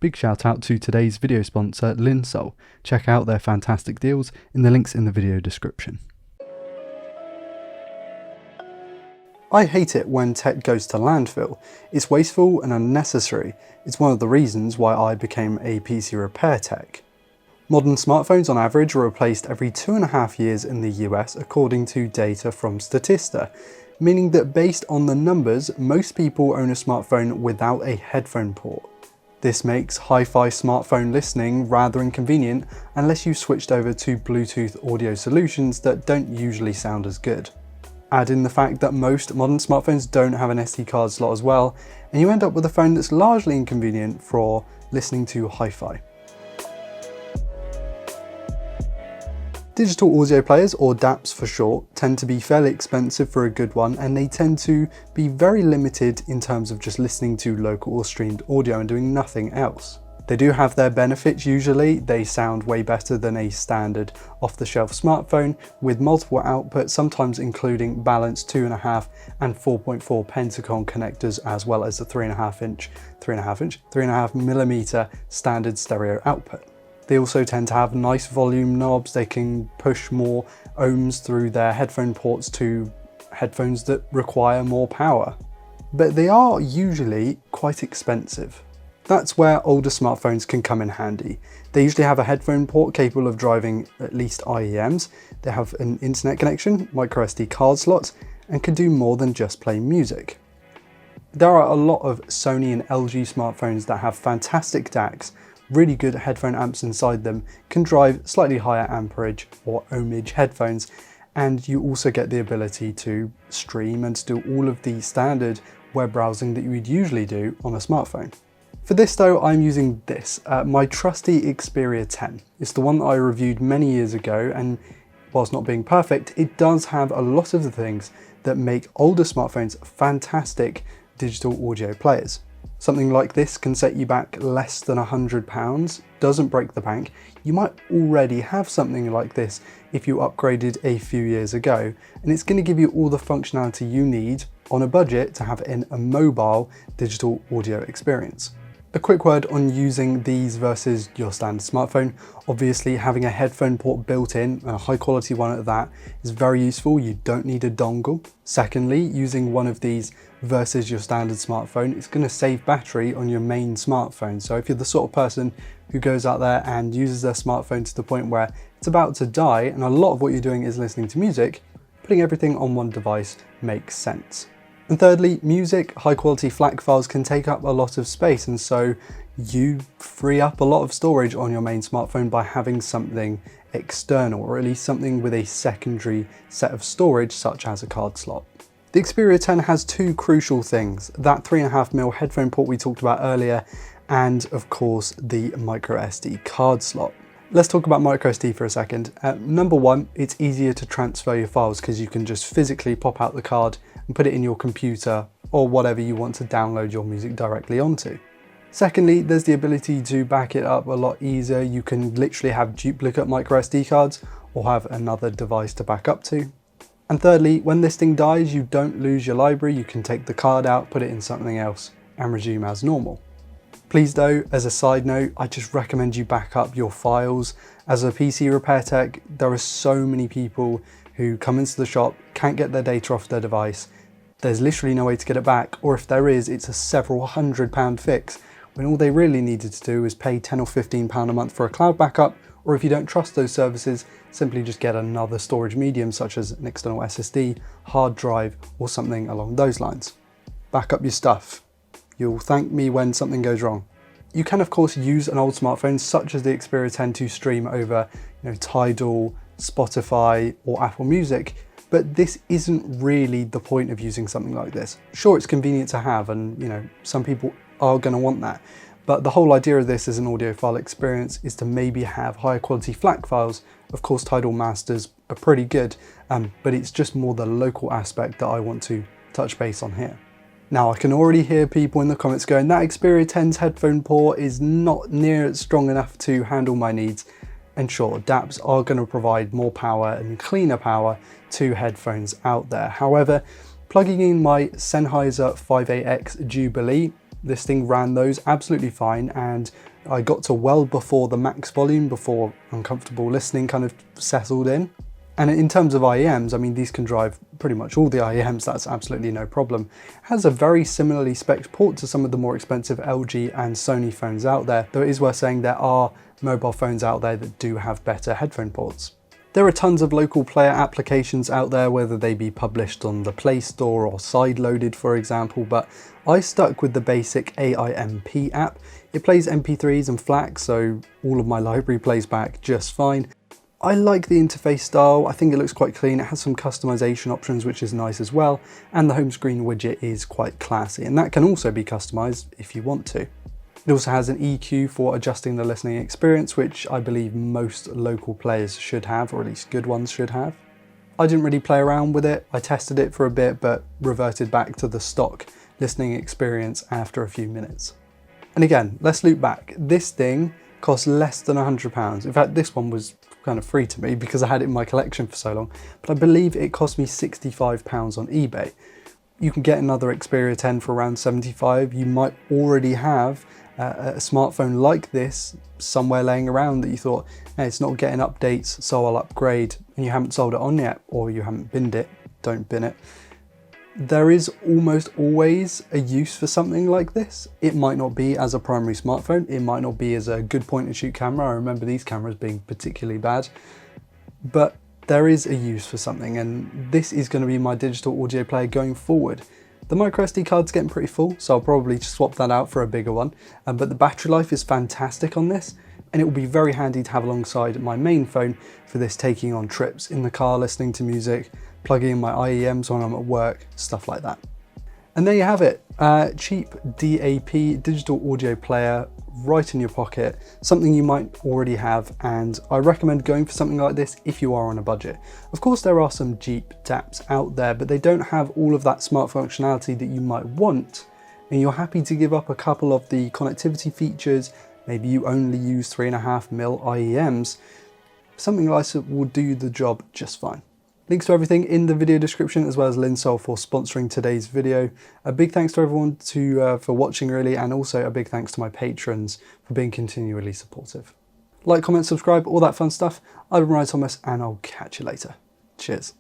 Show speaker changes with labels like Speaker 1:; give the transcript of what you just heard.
Speaker 1: Big shout out to today's video sponsor, Linsoul. Check out their fantastic deals in the links in the video description. I hate it when tech goes to landfill. It's wasteful and unnecessary. It's one of the reasons why I became a PC repair tech. Modern smartphones on average are replaced every 2.5 years in the US according to data from Statista, meaning that based on the numbers, most people own a smartphone without a headphone port. This makes hi-fi smartphone listening rather inconvenient unless you've switched over to Bluetooth audio solutions that don't usually sound as good. Add in the fact that most modern smartphones don't have an SD card slot as well, and you end up with a phone that's largely inconvenient for listening to hi-fi. Digital audio players, or DAPs for short, tend to be fairly expensive for a good one, and they tend to be very limited in terms of just listening to local or streamed audio and doing nothing else. They do have their benefits usually. They sound way better than a standard off-the-shelf smartphone with multiple outputs, sometimes including balanced 2.5 and 4.4 Pentagon connectors, as well as the 3.5mm standard stereo output. They also tend to have nice volume knobs. They can push more ohms through their headphone ports to headphones that require more power. But they are usually quite expensive. That's where older smartphones can come in handy. They usually have a headphone port capable of driving at least IEMs. They have an internet connection, microSD card slots, and can do more than just play music. There are a lot of Sony and LG smartphones that have fantastic DACs, really good headphone amps inside them, can drive slightly higher amperage or ohmage headphones, and you also get the ability to stream and do all of the standard web browsing that you would usually do on a smartphone. For this though, I'm using this, my trusty Xperia 10. It's the one that I reviewed many years ago, and whilst not being perfect, it does have a lot of the things that make older smartphones fantastic digital audio players. Something like this can set you back less than £100, doesn't break the bank. You might already have something like this if you upgraded a few years ago, and it's going to give you all the functionality you need on a budget to have in a mobile digital audio experience. A quick word on using these versus your standard smartphone. Obviously, having a headphone port built in, a high quality one at that, is very useful. You don't need a dongle. Secondly, using one of these versus your standard smartphone, it's going to save battery on your main smartphone. So if you're the sort of person who goes out there and uses their smartphone to the point where it's about to die, and a lot of what you're doing is listening to music, putting everything on one device makes sense. And thirdly, music, high quality FLAC files can take up a lot of space, and so you free up a lot of storage on your main smartphone by having something external, or at least something with a secondary set of storage such as a card slot. The Xperia 10 has two crucial things, that 3.5mm headphone port we talked about earlier, and of course the microSD card slot. Let's talk about microSD for a second. Number one, it's easier to transfer your files because you can just physically pop out the card and put it in your computer or whatever you want to download your music directly onto. Secondly, there's the ability to back it up a lot easier. You can literally have duplicate microSD cards or have another device to back up to. And thirdly, when this thing dies, you don't lose your library. You can take the card out, put it in something else and resume as normal. Please though, as a side note, I just recommend you back up your files. As a PC repair tech, there are so many people who come into the shop, can't get their data off their device. There's literally no way to get it back, or if there is, it's a several £100 fix, when all they really needed to do is pay £10 or £15 a month for a cloud backup, or if you don't trust those services, simply just get another storage medium such as an external SSD, hard drive, or something along those lines. Back up your stuff. You'll thank me when something goes wrong. You can of course use an old smartphone such as the Xperia 10 to stream over Tidal, Spotify or Apple Music, but this isn't really the point of using something like this. Sure, it's convenient to have, and some people are going to want that, but the whole idea of this as an audiophile experience is to maybe have higher quality FLAC files. Of course, Tidal masters are pretty good, but it's just more the local aspect that I want to touch base on here. Now, I can already hear people in the comments going, that Xperia 10's headphone port is not near strong enough to handle my needs. And sure, DAPs are going to provide more power and cleaner power to headphones out there. However, plugging in my Sennheiser 58X Jubilee, This thing ran those absolutely fine, and I got to well before the max volume, before uncomfortable listening kind of settled in. And in terms of IEMs, I mean, these can drive pretty much all the IEMs, that's absolutely no problem. It has a very similarly spec'd port to some of the more expensive LG and Sony phones out there, though it is worth saying there are mobile phones out there that do have better headphone ports. There are tons of local player applications out there, whether they be published on the Play Store or side-loaded, for example, but I stuck with the basic AIMP app. It plays MP3s and FLAC, so all of my library plays back just fine. I like the interface style. I think it looks quite clean. It has some customization options, which is nice as well. And the home screen widget is quite classy, and that can also be customized if you want to. It also has an EQ for adjusting the listening experience, which I believe most local players should have, or at least good ones should have. I didn't really play around with it. I tested it for a bit, but reverted back to the stock listening experience after a few minutes. And again, let's loop back. This thing cost less than £100. In fact, this one was kind of free to me because I had it in my collection for so long, but I believe it cost me £65 on eBay. You can get another Xperia 10 for around 75. You might already have a smartphone like this somewhere laying around that you thought, hey, it's not getting updates, so I'll upgrade, and you haven't sold it on yet, or you haven't binned it. Don't bin it. There is almost always a use for something like this. It might not be as a primary smartphone, it might not be as a good point and shoot camera. I remember these cameras being particularly bad, but there is a use for something, and this is going to be my digital audio player going forward. The microSD card's getting pretty full, so I'll probably just swap that out for a bigger one, but the battery life is fantastic on this, and it will be very handy to have alongside my main phone for this, taking on trips in the car, listening to music, plugging in my IEMs when I'm at work, stuff like that. And there you have it, cheap DAP, digital audio player, right in your pocket, something you might already have, and I recommend going for something like this if you are on a budget. Of course, there are some cheap DAPs out there, but they don't have all of that smart functionality that you might want, and you're happy to give up a couple of the connectivity features. Maybe you only use 3.5mm IEMs. Something like this will do the job just fine. Links to everything in the video description, as well as Linsoul for sponsoring today's video. A big thanks to everyone for watching really, and also a big thanks to my patrons for being continually supportive. Like, comment, subscribe, all that fun stuff. I've been Ryan Thomas, and I'll catch you later. Cheers.